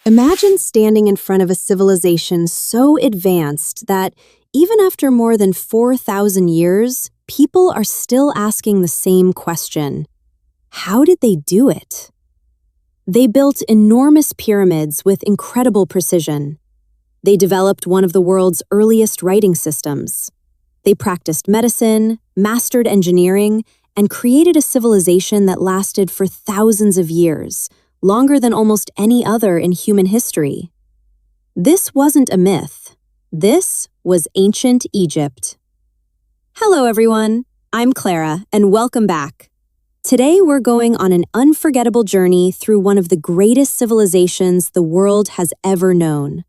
Imagine standing in front of a civilization so advanced that even after more than 4,000 years, people are still asking the same question. How did they do it? They built enormous pyramids with incredible precision. They developed one of the world's earliest writing systems. They practiced medicine, mastered engineering, and created a civilization that lasted for thousands of years, longer than almost any other in human history. This wasn't a myth. This was ancient Egypt. Hello, everyone. I'm Clara, and welcome back. Today, we're going on an unforgettable journey through one of the greatest civilizations the world has ever known.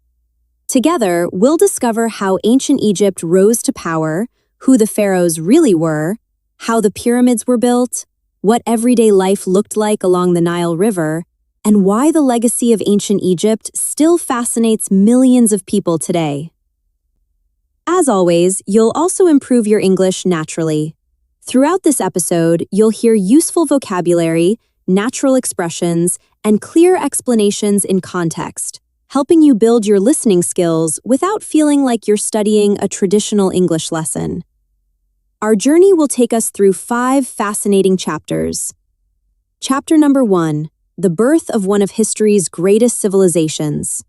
Together, we'll discover how ancient Egypt rose to power, who the pharaohs really were, how the pyramids were built, what everyday life looked like along the Nile River, and why the legacy of ancient Egypt still fascinates millions of people today. As always, you'll also improve your English naturally. Throughout this episode, you'll hear useful vocabulary, natural expressions, and clear explanations in context, helping you build your listening skills without feeling like you're studying a traditional English lesson. Our journey will take us through 5 fascinating chapters. Chapter number 1, the birth of one of history's greatest civilizations.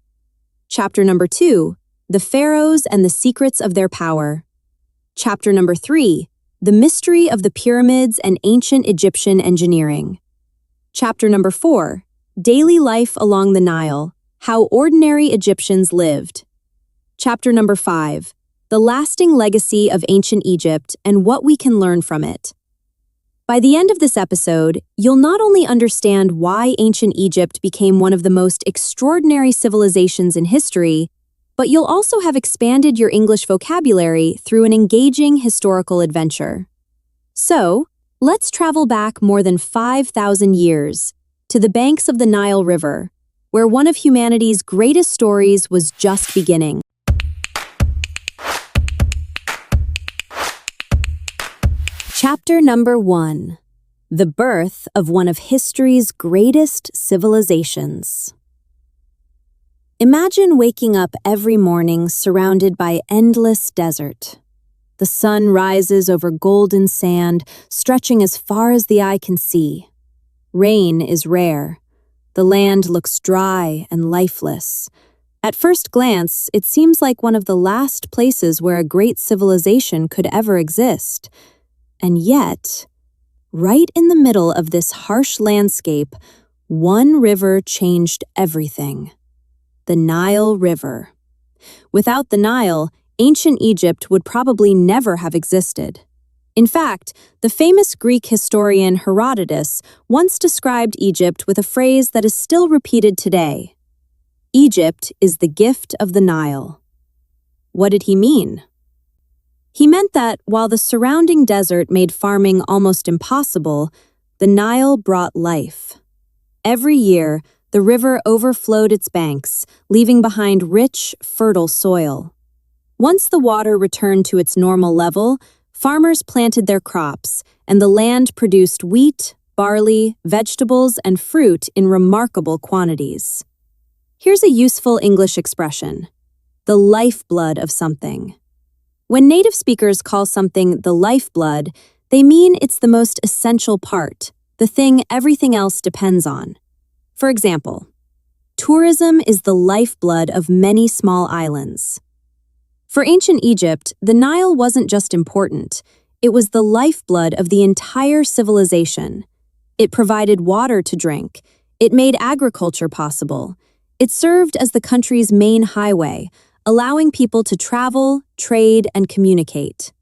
Chapter number 2, the pharaohs and the secrets of their power. Chapter number 3, the mystery of the pyramids and ancient Egyptian engineering. Chapter number 4, daily life along the Nile, how ordinary Egyptians lived. Chapter number 5, the lasting legacy of ancient Egypt and what we can learn from it. By the end of this episode, you'll not only understand why ancient Egypt became one of the most extraordinary civilizations in history, but you'll also have expanded your English vocabulary through an engaging historical adventure. So, let's travel back more than 5,000 years to the banks of the Nile River, where one of humanity's greatest stories was just beginning. Chapter number 1, the birth of one of history's greatest civilizations. Imagine waking up every morning surrounded by endless desert. The sun rises over golden sand, stretching as far as the eye can see. Rain is rare. The land looks dry and lifeless. At first glance, it seems like one of the last places where a great civilization could ever exist. And yet, right in the middle of this harsh landscape, one river changed everything. The Nile River. Without the Nile, ancient Egypt would probably never have existed. In fact, the famous Greek historian Herodotus once described Egypt with a phrase that is still repeated today. Egypt is the gift of the Nile. What did he mean? He meant that while the surrounding desert made farming almost impossible, the Nile brought life. Every year, the river overflowed its banks, leaving behind rich, fertile soil. Once the water returned to its normal level, farmers planted their crops, and the land produced wheat, barley, vegetables, and fruit in remarkable quantities. Here's a useful English expression: the lifeblood of something. When native speakers call something the lifeblood, they mean it's the most essential part, the thing everything else depends on. For example, tourism is the lifeblood of many small islands. For ancient Egypt, the Nile wasn't just important, it was the lifeblood of the entire civilization. It provided water to drink, it made agriculture possible, it served as the country's main highway, allowing people to travel, trade, and communicate.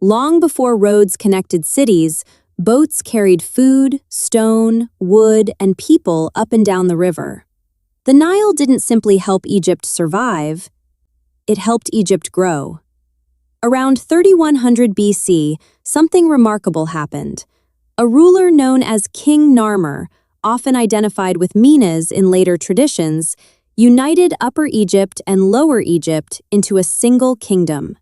Long before roads connected cities, boats carried food, stone, wood, and people up and down the river. The Nile didn't simply help Egypt survive, it helped Egypt grow. Around 3100 BC, something remarkable happened. A ruler known as King Narmer, often identified with Menes in later traditions, united Upper Egypt and Lower Egypt into a single kingdom.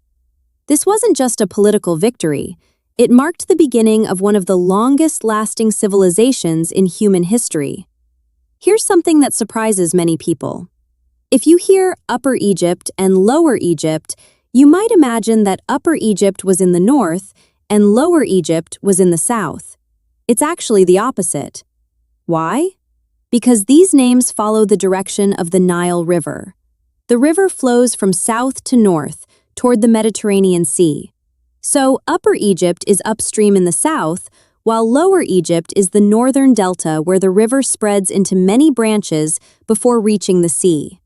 This wasn't just a political victory. It marked the beginning of one of the longest-lasting civilizations in human history. Here's something that surprises many people. If you hear Upper Egypt and Lower Egypt, you might imagine that Upper Egypt was in the north and Lower Egypt was in the south. It's actually the opposite. Why? Because these names follow the direction of the Nile River. The river flows from south to north toward the Mediterranean Sea. So Upper Egypt is upstream in the south, while Lower Egypt is the northern delta where the river spreads into many branches before reaching the sea.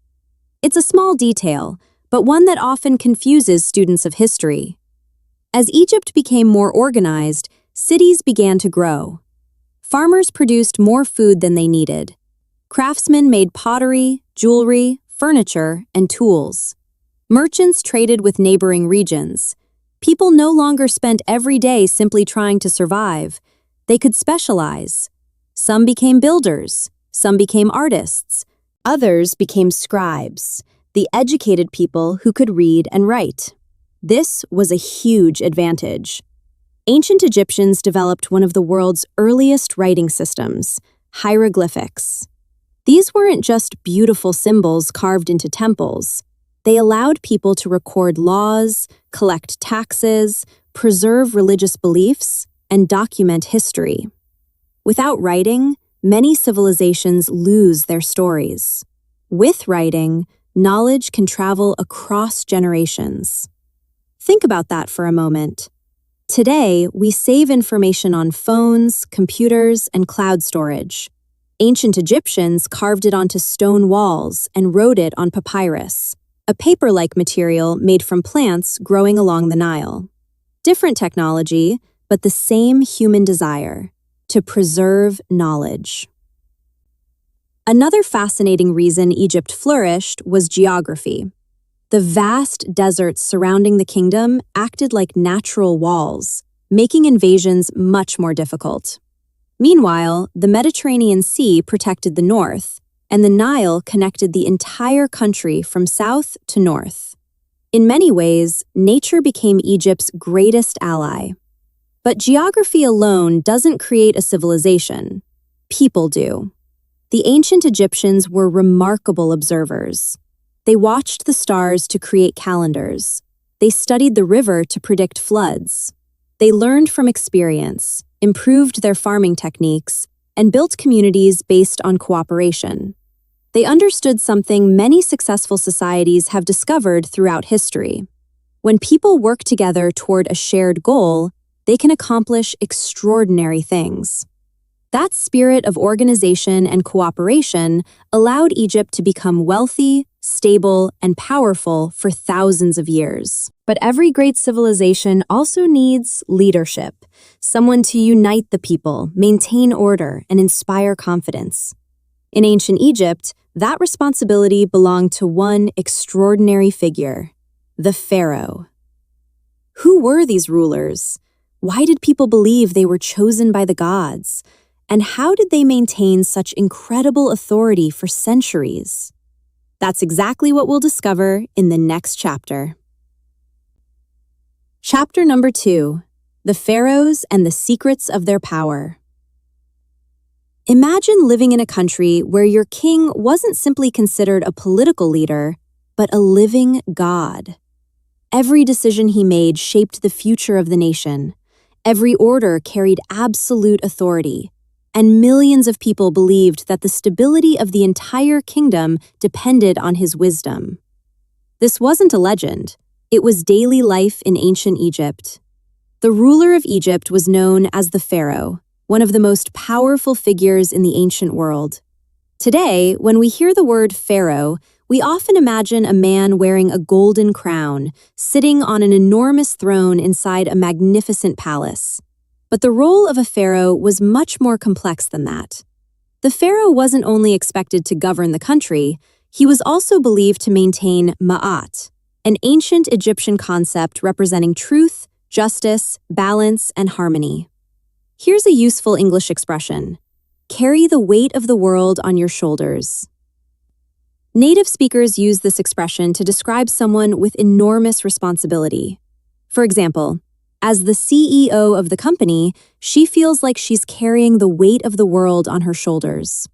It's a small detail, but one that often confuses students of history. As Egypt became more organized, cities began to grow. Farmers produced more food than they needed. Craftsmen made pottery, jewelry, furniture, and tools. Merchants traded with neighboring regions. People no longer spent every day simply trying to survive. They could specialize. Some became builders. Some became artists. Others became scribes, the educated people who could read and write. This was a huge advantage. Ancient Egyptians developed one of the world's earliest writing systems, hieroglyphics. These weren't just beautiful symbols carved into temples. They allowed people to record laws, collect taxes, preserve religious beliefs, and document history. Without writing, many civilizations lose their stories. With writing, knowledge can travel across generations. Think about that for a moment. Today, we save information on phones, computers, and cloud storage. Ancient Egyptians carved it onto stone walls and wrote it on papyrus, a paper-like material made from plants growing along the Nile. Different technology, but the same human desire: to preserve knowledge. Another fascinating reason Egypt flourished was geography. The vast deserts surrounding the kingdom acted like natural walls, making invasions much more difficult. Meanwhile, the Mediterranean Sea protected the north, and the Nile connected the entire country from south to north. In many ways, nature became Egypt's greatest ally. But geography alone doesn't create a civilization. People do. The ancient Egyptians were remarkable observers. They watched the stars to create calendars. They studied the river to predict floods. They learned from experience, improved their farming techniques, and built communities based on cooperation. They understood something many successful societies have discovered throughout history. When people work together toward a shared goal, they can accomplish extraordinary things. That spirit of organization and cooperation allowed Egypt to become wealthy, stable, and powerful for thousands of years. But every great civilization also needs leadership, someone to unite the people, maintain order, and inspire confidence. In ancient Egypt, that responsibility belonged to one extraordinary figure: the Pharaoh. Who were these rulers? Why did people believe they were chosen by the gods? And how did they maintain such incredible authority for centuries? That's exactly what we'll discover in the next chapter. Chapter number 2: The Pharaohs and the Secrets of Their Power. Imagine living in a country where your king wasn't simply considered a political leader, but a living god. Every decision he made shaped the future of the nation. Every order carried absolute authority, and millions of people believed that the stability of the entire kingdom depended on his wisdom. This wasn't a legend. It was daily life in ancient Egypt. The ruler of Egypt was known as the Pharaoh, one of the most powerful figures in the ancient world. Today, when we hear the word Pharaoh, we often imagine a man wearing a golden crown, sitting on an enormous throne inside a magnificent palace. But the role of a pharaoh was much more complex than that. The pharaoh wasn't only expected to govern the country, he was also believed to maintain ma'at, an ancient Egyptian concept representing truth, justice, balance, and harmony. Here's a useful English expression: carry the weight of the world on your shoulders. Native speakers use this expression to describe someone with enormous responsibility. For example, as the CEO of the company, she feels like she's carrying the weight of the world on her shoulders.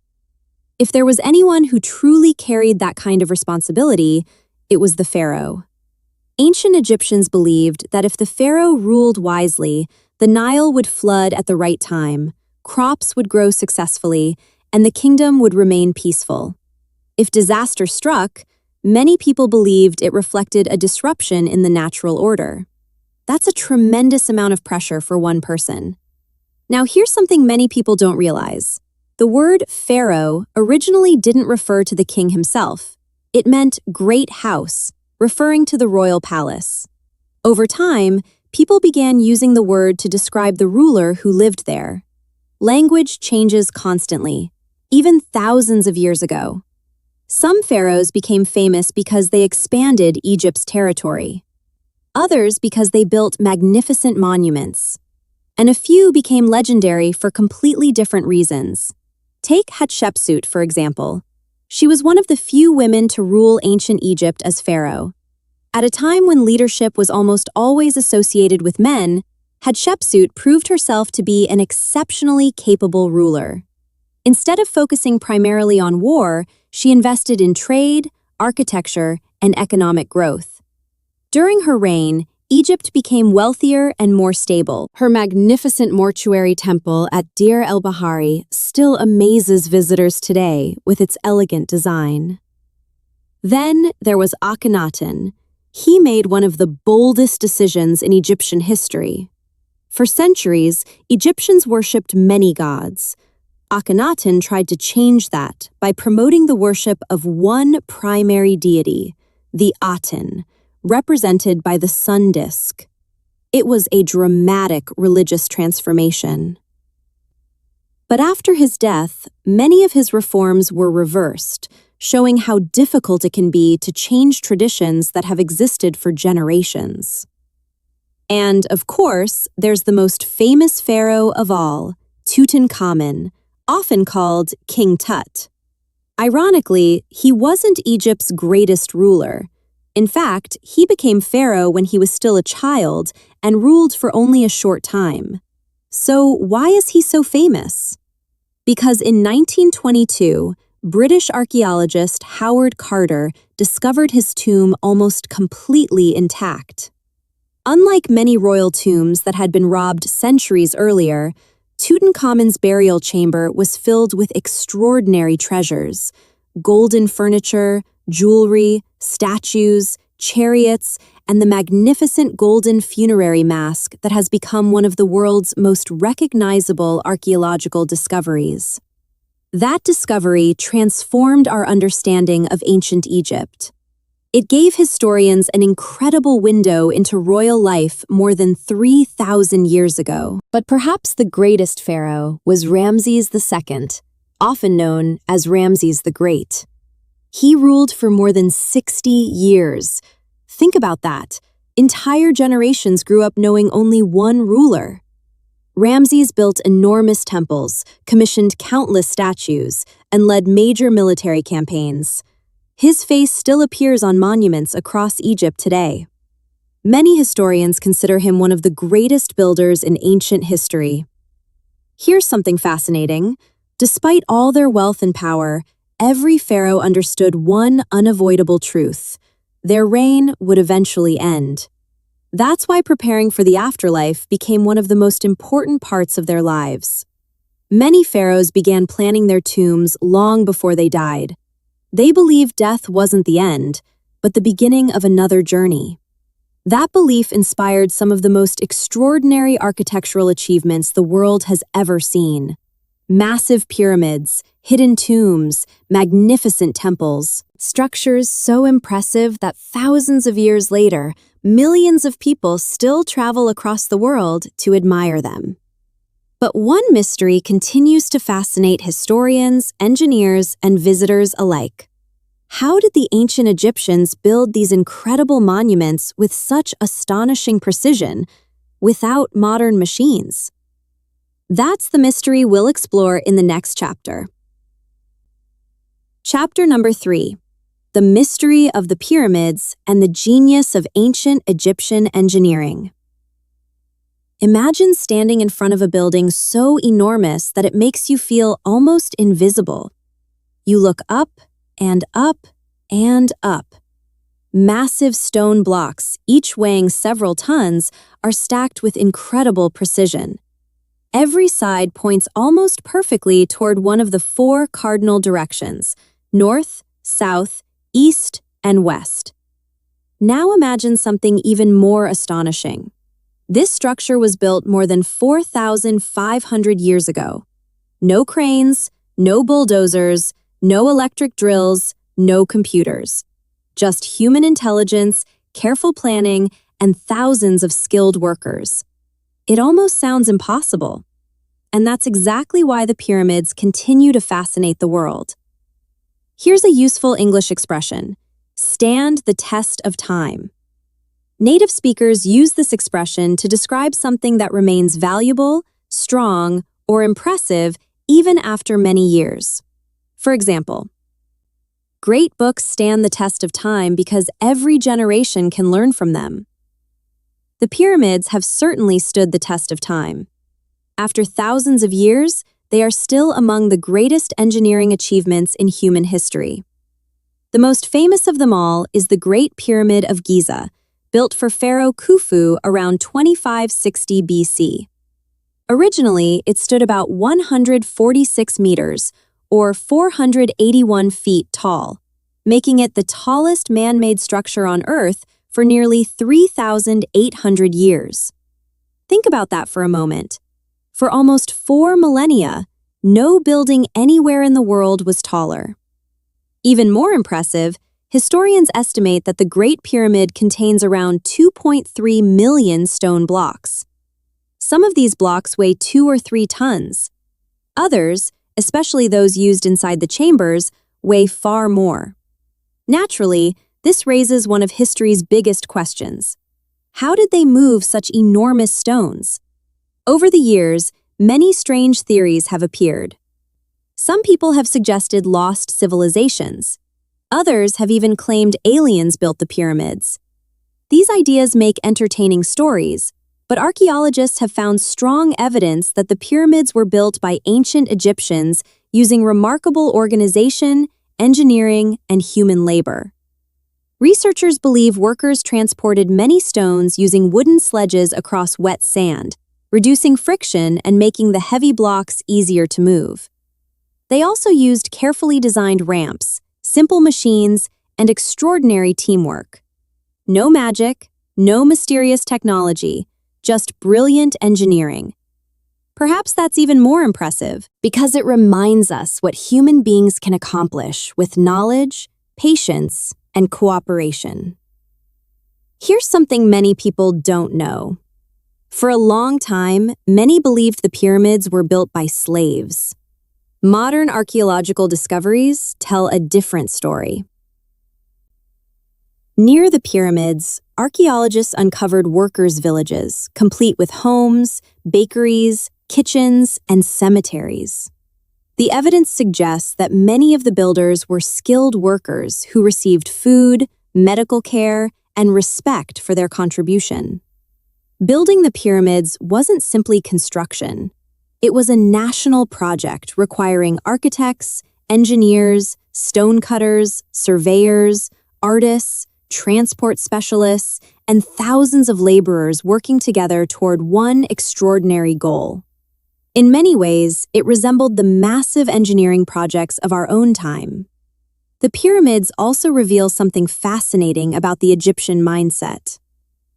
If there was anyone who truly carried that kind of responsibility, it was the pharaoh. Ancient Egyptians believed that if the pharaoh ruled wisely, the Nile would flood at the right time, crops would grow successfully, and the kingdom would remain peaceful. If disaster struck, many people believed it reflected a disruption in the natural order. That's a tremendous amount of pressure for one person. Now, here's something many people don't realize. The word pharaoh originally didn't refer to the king himself. It meant great house, referring to the royal palace. Over time, people began using the word to describe the ruler who lived there. Language changes constantly, even thousands of years ago. Some pharaohs became famous because they expanded Egypt's territory. Others because they built magnificent monuments. And a few became legendary for completely different reasons. Take Hatshepsut, for example. She was one of the few women to rule ancient Egypt as pharaoh. At a time when leadership was almost always associated with men, Hatshepsut proved herself to be an exceptionally capable ruler. Instead of focusing primarily on war, she invested in trade, architecture, and economic growth. During her reign, Egypt became wealthier and more stable. Her magnificent mortuary temple at Deir el-Bahari still amazes visitors today with its elegant design. Then there was Akhenaten. He made one of the boldest decisions in Egyptian history. For centuries, Egyptians worshipped many gods. Akhenaten tried to change that by promoting the worship of one primary deity, the Aten, represented by the sun disk. It was a dramatic religious transformation. But after his death, many of his reforms were reversed, showing how difficult it can be to change traditions that have existed for generations. And, of course, there's the most famous pharaoh of all, Tutankhamun, often called King Tut. Ironically, he wasn't Egypt's greatest ruler. In fact, he became pharaoh when he was still a child and ruled for only a short time. So why is he so famous? Because in 1922, British archaeologist Howard Carter discovered his tomb almost completely intact. Unlike many royal tombs that had been robbed centuries earlier, Tutankhamun's burial chamber was filled with extraordinary treasures: golden furniture, jewelry, statues, chariots, and the magnificent golden funerary mask that has become one of the world's most recognizable archaeological discoveries. That discovery transformed our understanding of ancient Egypt. It gave historians an incredible window into royal life more than 3,000 years ago. But perhaps the greatest pharaoh was Ramses II, often known as Ramses the Great. He ruled for more than 60 years. Think about that. Entire generations grew up knowing only one ruler. Ramses built enormous temples, commissioned countless statues, and led major military campaigns. His face still appears on monuments across Egypt today. Many historians consider him one of the greatest builders in ancient history. Here's something fascinating. Despite all their wealth and power, every pharaoh understood one unavoidable truth: their reign would eventually end. That's why preparing for the afterlife became one of the most important parts of their lives. Many pharaohs began planning their tombs long before they died. They believed death wasn't the end, but the beginning of another journey. That belief inspired some of the most extraordinary architectural achievements the world has ever seen. Massive pyramids, hidden tombs, magnificent temples, structures so impressive that thousands of years later, millions of people still travel across the world to admire them. But one mystery continues to fascinate historians, engineers, and visitors alike. How did the ancient Egyptians build these incredible monuments with such astonishing precision without modern machines? That's the mystery we'll explore in the next chapter. Chapter number 3. The Mystery of the Pyramids and the Genius of Ancient Egyptian Engineering. Imagine standing in front of a building so enormous that it makes you feel almost invisible. You look up and up and up. Massive stone blocks, each weighing several tons, are stacked with incredible precision. Every side points almost perfectly toward one of the four cardinal directions: north, south, east, and west. Now imagine something even more astonishing. This structure was built more than 4,500 years ago. No cranes, no bulldozers, no electric drills, no computers. Just human intelligence, careful planning, and thousands of skilled workers. It almost sounds impossible. And that's exactly why the pyramids continue to fascinate the world. Here's a useful English expression: stand the test of time. Native speakers use this expression to describe something that remains valuable, strong, or impressive even after many years. For example, great books stand the test of time because every generation can learn from them. The pyramids have certainly stood the test of time. After thousands of years, they are still among the greatest engineering achievements in human history. The most famous of them all is the Great Pyramid of Giza, built for Pharaoh Khufu around 2560 BC. Originally, it stood about 146 meters, or 481 feet tall, making it the tallest man-made structure on Earth for nearly 3,800 years. Think about that for a moment. For almost 4 millennia, no building anywhere in the world was taller. Even more impressive, historians estimate that the Great Pyramid contains around 2.3 million stone blocks. Some of these blocks weigh 2 or 3 tons. Others, especially those used inside the chambers, weigh far more. Naturally, this raises one of history's biggest questions. How did they move such enormous stones? Over the years, many strange theories have appeared. Some people have suggested lost civilizations. Others have even claimed aliens built the pyramids. These ideas make entertaining stories, but archaeologists have found strong evidence that the pyramids were built by ancient Egyptians using remarkable organization, engineering, and human labor. Researchers believe workers transported many stones using wooden sledges across wet sand, reducing friction and making the heavy blocks easier to move. They also used carefully designed ramps, simple machines, and extraordinary teamwork. No magic, no mysterious technology, just brilliant engineering. Perhaps that's even more impressive because it reminds us what human beings can accomplish with knowledge, patience, and cooperation. Here's something many people don't know. For a long time, many believed the pyramids were built by slaves. Modern archaeological discoveries tell a different story. Near the pyramids, archaeologists uncovered workers' villages, complete with homes, bakeries, kitchens, and cemeteries. The evidence suggests that many of the builders were skilled workers who received food, medical care, and respect for their contribution. Building the pyramids wasn't simply construction. It was a national project requiring architects, engineers, stonecutters, surveyors, artists, transport specialists, and thousands of laborers working together toward one extraordinary goal. In many ways, it resembled the massive engineering projects of our own time. The pyramids also reveal something fascinating about the Egyptian mindset.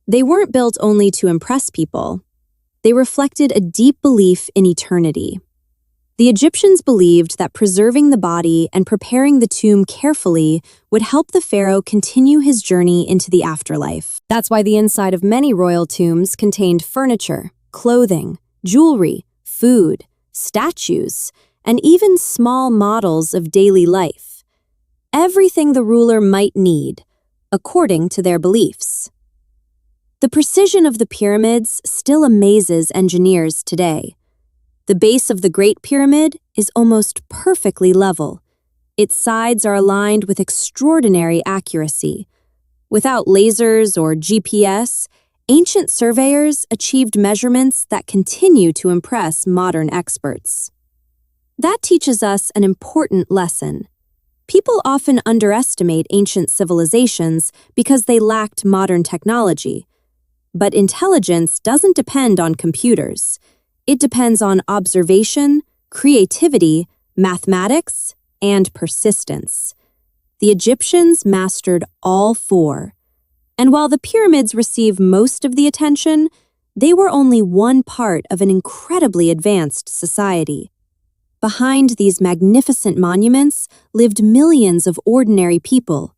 They weren't built only to impress people. They reflected a deep belief in eternity. The Egyptians believed that preserving the body and preparing the tomb carefully would help the pharaoh continue his journey into the afterlife. That's why the inside of many royal tombs contained furniture, clothing, jewelry, food, statues, and even small models of daily life. Everything the ruler might need, according to their beliefs. The precision of the pyramids still amazes engineers today. The base of the Great Pyramid is almost perfectly level. Its sides are aligned with extraordinary accuracy. Without lasers or GPS, ancient surveyors achieved measurements that continue to impress modern experts. That teaches us an important lesson. People often underestimate ancient civilizations because they lacked modern technology. But intelligence doesn't depend on computers. It depends on observation, creativity, mathematics, and persistence. The Egyptians mastered all four. And while the pyramids receive most of the attention, they were only one part of an incredibly advanced society. Behind these magnificent monuments lived millions of ordinary people: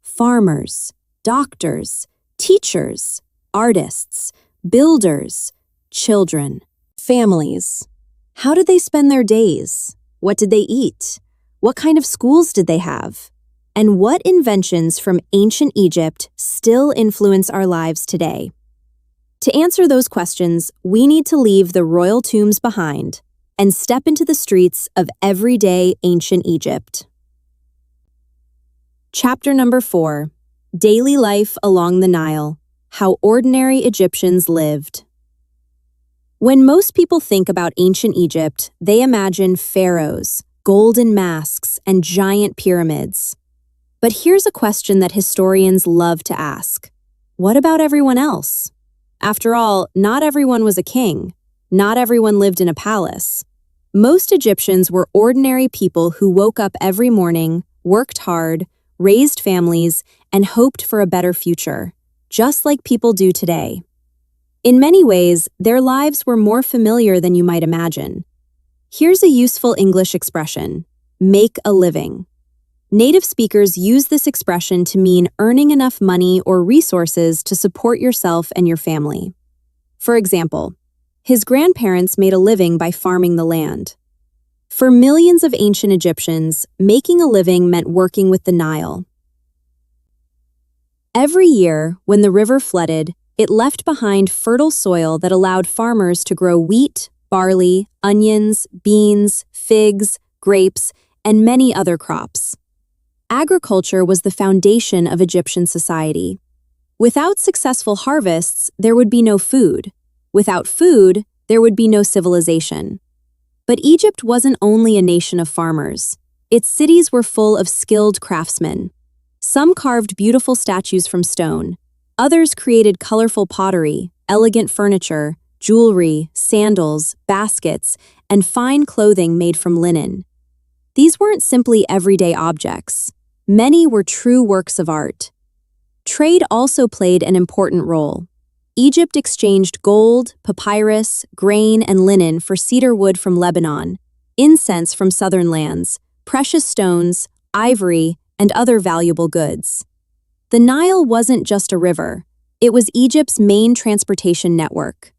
farmers, doctors, teachers, artists, builders, children, families. How did they spend their days? What did they eat? What kind of schools did they have? And what inventions from ancient Egypt still influence our lives today? To answer those questions, we need to leave the royal tombs behind and step into the streets of everyday ancient Egypt. Chapter number 4: Daily Life Along the Nile: How Ordinary Egyptians Lived. When most people think about ancient Egypt, they imagine pharaohs, golden masks, and giant pyramids. But here's a question that historians love to ask: what about everyone else? After all, not everyone was a king. Not everyone lived in a palace. Most Egyptians were ordinary people who woke up every morning, worked hard, raised families, and hoped for a better future, just like people do today. In many ways, their lives were more familiar than you might imagine. Here's a useful English expression: make a living. Native speakers use this expression to mean earning enough money or resources to support yourself and your family. For example, his grandparents made a living by farming the land. For millions of ancient Egyptians, making a living meant working with the Nile. Every year, when the river flooded, it left behind fertile soil that allowed farmers to grow wheat, barley, onions, beans, figs, grapes, and many other crops. Agriculture was the foundation of Egyptian society. Without successful harvests, there would be no food. Without food, there would be no civilization. But Egypt wasn't only a nation of farmers. Its cities were full of skilled craftsmen. Some carved beautiful statues from stone. Others created colorful pottery, elegant furniture, jewelry, sandals, baskets, and fine clothing made from linen. These weren't simply everyday objects. Many were true works of art. Trade also played an important role. Egypt exchanged gold, papyrus, grain, and linen for cedar wood from Lebanon, incense from southern lands, precious stones, ivory, and other valuable goods. The Nile wasn't just a river. It was Egypt's main transportation network.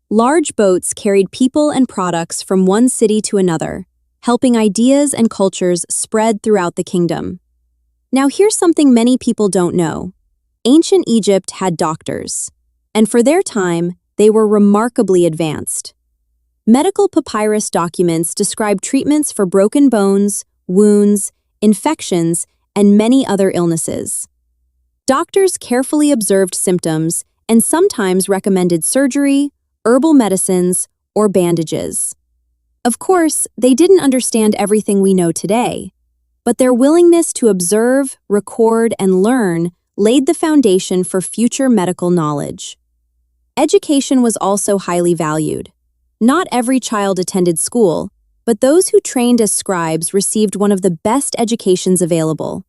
Large boats carried people and products from one city to another, helping ideas and cultures spread throughout the kingdom. Now here's something many people don't know. Ancient Egypt had doctors, and for their time, they were remarkably advanced. Medical papyrus documents describe treatments for broken bones, wounds, infections, and many other illnesses. Doctors carefully observed symptoms and sometimes recommended surgery, herbal medicines, or bandages. Of course, they didn't understand everything we know today, but their willingness to observe, record, and learn laid the foundation for future medical knowledge. Education was also highly valued. Not every child attended school, but those who trained as scribes received one of the best educations available.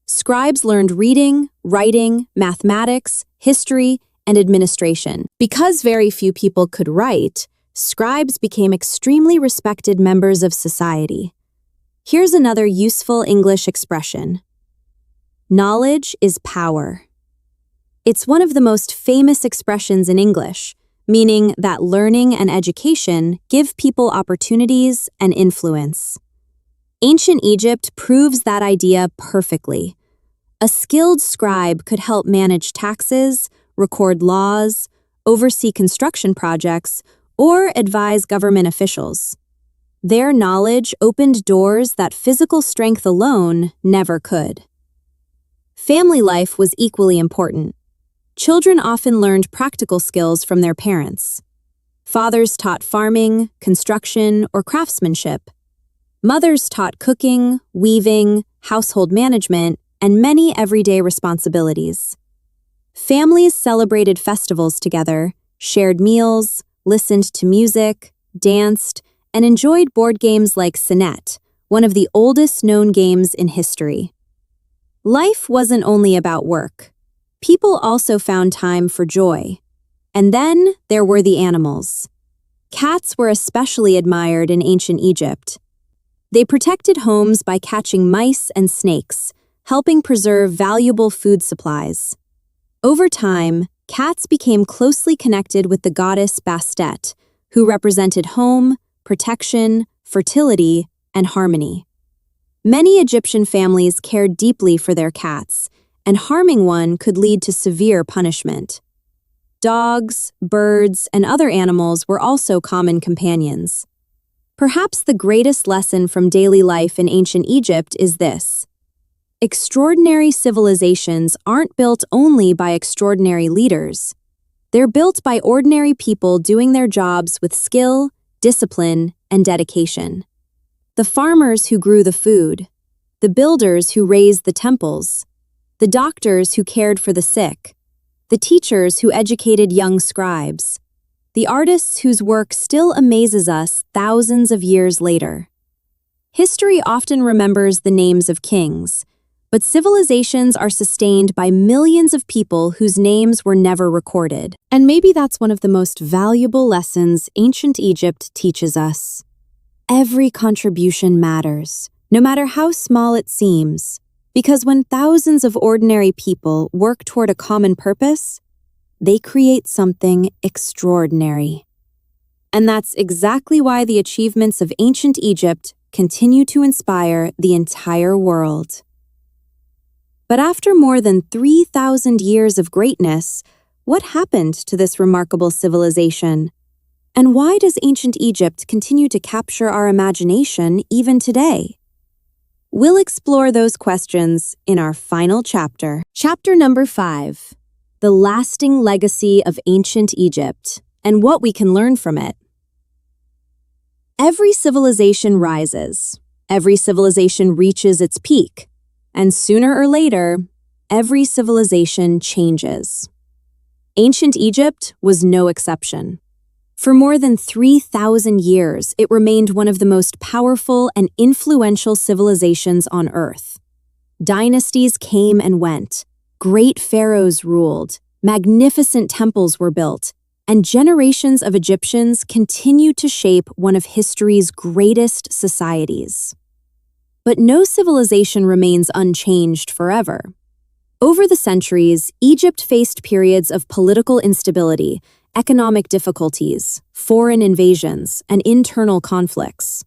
Scribes learned reading, writing, mathematics, history, and administration. Because very few people could write, scribes became extremely respected members of society. Here's another useful English expression: knowledge is power. It's one of the most famous expressions in English, meaning that learning and education give people opportunities and influence. Ancient Egypt proves that idea perfectly. A skilled scribe could help manage taxes, record laws, oversee construction projects, or advise government officials. Their knowledge opened doors that physical strength alone never could. Family life was equally important. Children often learned practical skills from their parents. Fathers taught farming, construction, or craftsmanship. Mothers taught cooking, weaving, household management, and many everyday responsibilities. Families celebrated festivals together, shared meals, listened to music, danced, and enjoyed board games like Senet, one of the oldest known games in history. Life wasn't only about work. People also found time for joy. And then there were the animals. Cats were especially admired in ancient Egypt. They protected homes by catching mice and snakes, helping preserve valuable food supplies. Over time, cats became closely connected with the goddess Bastet, who represented home, protection, fertility, and harmony. Many Egyptian families cared deeply for their cats, and harming one could lead to severe punishment. Dogs, birds, and other animals were also common companions. Perhaps the greatest lesson from daily life in ancient Egypt is this: extraordinary civilizations aren't built only by extraordinary leaders. They're built by ordinary people doing their jobs with skill, discipline, and dedication. The farmers who grew the food, the builders who raised the temples, the doctors who cared for the sick, the teachers who educated young scribes, the artists whose work still amazes us thousands of years later. History often remembers the names of kings, but civilizations are sustained by millions of people whose names were never recorded. And maybe that's one of the most valuable lessons ancient Egypt teaches us. Every contribution matters, no matter how small it seems, because when thousands of ordinary people work toward a common purpose, they create something extraordinary. And that's exactly why the achievements of ancient Egypt continue to inspire the entire world. But after more than 3,000 years of greatness, what happened to this remarkable civilization? And why does ancient Egypt continue to capture our imagination even today? We'll explore those questions in our final chapter. Chapter number 5, The Lasting Legacy of Ancient Egypt and What We Can Learn from It. Every civilization rises. Every civilization reaches its peak. And sooner or later, every civilization changes. Ancient Egypt was no exception. For more than 3,000 years, it remained one of the most powerful and influential civilizations on Earth. Dynasties came and went, great pharaohs ruled, magnificent temples were built, and generations of Egyptians continued to shape one of history's greatest societies. But no civilization remains unchanged forever. Over the centuries, Egypt faced periods of political instability, economic difficulties, foreign invasions, and internal conflicts.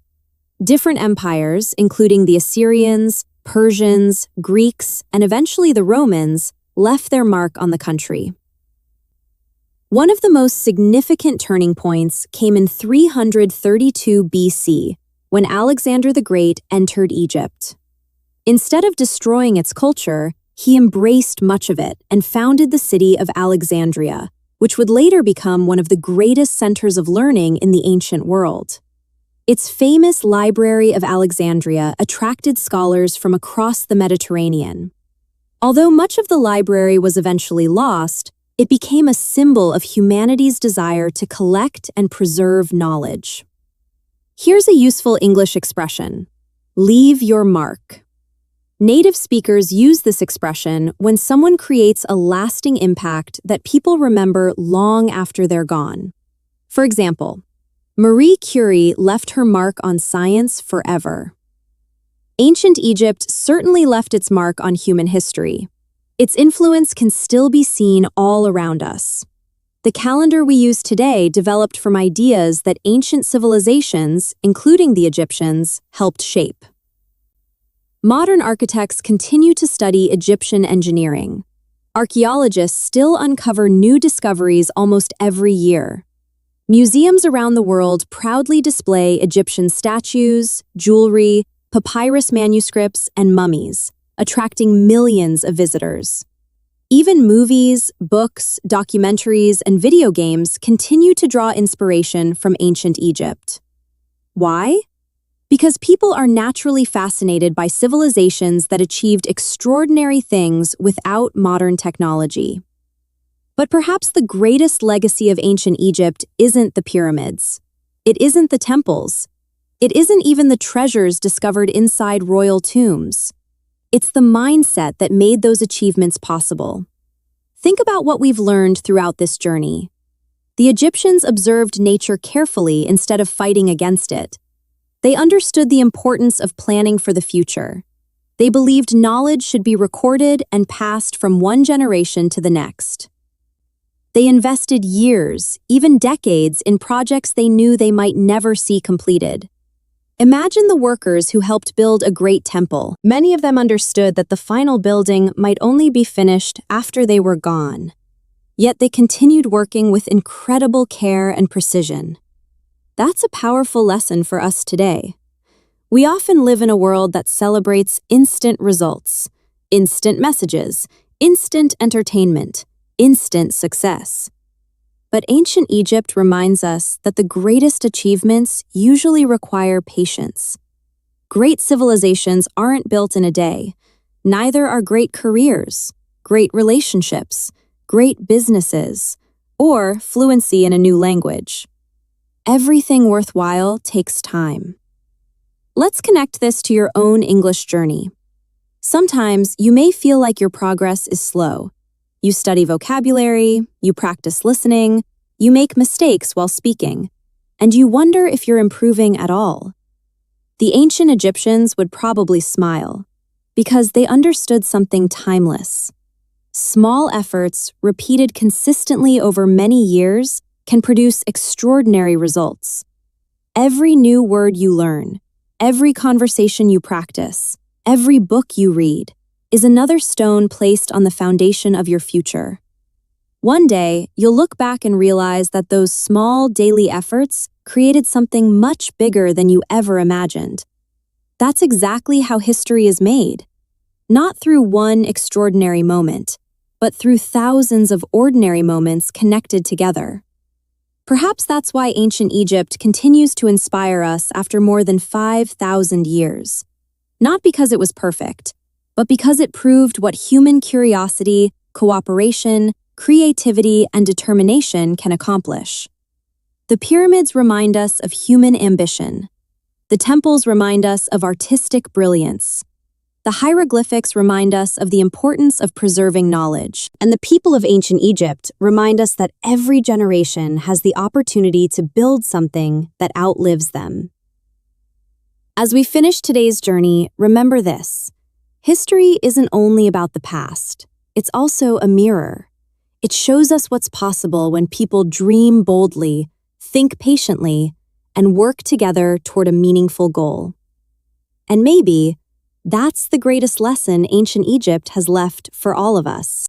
Different empires, including the Assyrians, Persians, Greeks, and eventually the Romans, left their mark on the country. One of the most significant turning points came in 332 BC, when Alexander the Great entered Egypt. Instead of destroying its culture, he embraced much of it and founded the city of Alexandria, which would later become one of the greatest centers of learning in the ancient world. Its famous Library of Alexandria attracted scholars from across the Mediterranean. Although much of the library was eventually lost, it became a symbol of humanity's desire to collect and preserve knowledge. Here's a useful English expression: leave your mark. Native speakers use this expression when someone creates a lasting impact that people remember long after they're gone. For example, Marie Curie left her mark on science forever. Ancient Egypt certainly left its mark on human history. Its influence can still be seen all around us. The calendar we use today developed from ideas that ancient civilizations, including the Egyptians, helped shape. Modern architects continue to study Egyptian engineering. Archaeologists still uncover new discoveries almost every year. Museums around the world proudly display Egyptian statues, jewelry, papyrus manuscripts, and mummies, attracting millions of visitors. Even movies, books, documentaries, and video games continue to draw inspiration from ancient Egypt. Why? Because people are naturally fascinated by civilizations that achieved extraordinary things without modern technology. But perhaps the greatest legacy of ancient Egypt isn't the pyramids. It isn't the temples. It isn't even the treasures discovered inside royal tombs. It's the mindset that made those achievements possible. Think about what we've learned throughout this journey. The Egyptians observed nature carefully instead of fighting against it. They understood the importance of planning for the future. They believed knowledge should be recorded and passed from one generation to the next. They invested years, even decades, in projects they knew they might never see completed. Imagine the workers who helped build a great temple. Many of them understood that the final building might only be finished after they were gone. Yet they continued working with incredible care and precision. That's a powerful lesson for us today. We often live in a world that celebrates instant results, instant messages, instant entertainment, instant success. But ancient Egypt reminds us that the greatest achievements usually require patience. Great civilizations aren't built in a day. Neither are great careers, great relationships, great businesses, or fluency in a new language. Everything worthwhile takes time. Let's connect this to your own English journey. Sometimes you may feel like your progress is slow. You study vocabulary, you practice listening, you make mistakes while speaking, and you wonder if you're improving at all. The ancient Egyptians would probably smile, because they understood something timeless. Small efforts, repeated consistently over many years, can produce extraordinary results. Every new word you learn, every conversation you practice, every book you read, is another stone placed on the foundation of your future. One day, you'll look back and realize that those small daily efforts created something much bigger than you ever imagined. That's exactly how history is made. Not through one extraordinary moment, but through thousands of ordinary moments connected together. Perhaps that's why ancient Egypt continues to inspire us after more than 5,000 years. Not because it was perfect, but because it proved what human curiosity, cooperation, creativity, and determination can accomplish. The pyramids remind us of human ambition. The temples remind us of artistic brilliance. The hieroglyphics remind us of the importance of preserving knowledge. And the people of ancient Egypt remind us that every generation has the opportunity to build something that outlives them. As we finish today's journey, remember this. History isn't only about the past. It's also a mirror. It shows us what's possible when people dream boldly, think patiently, and work together toward a meaningful goal. And maybe that's the greatest lesson ancient Egypt has left for all of us.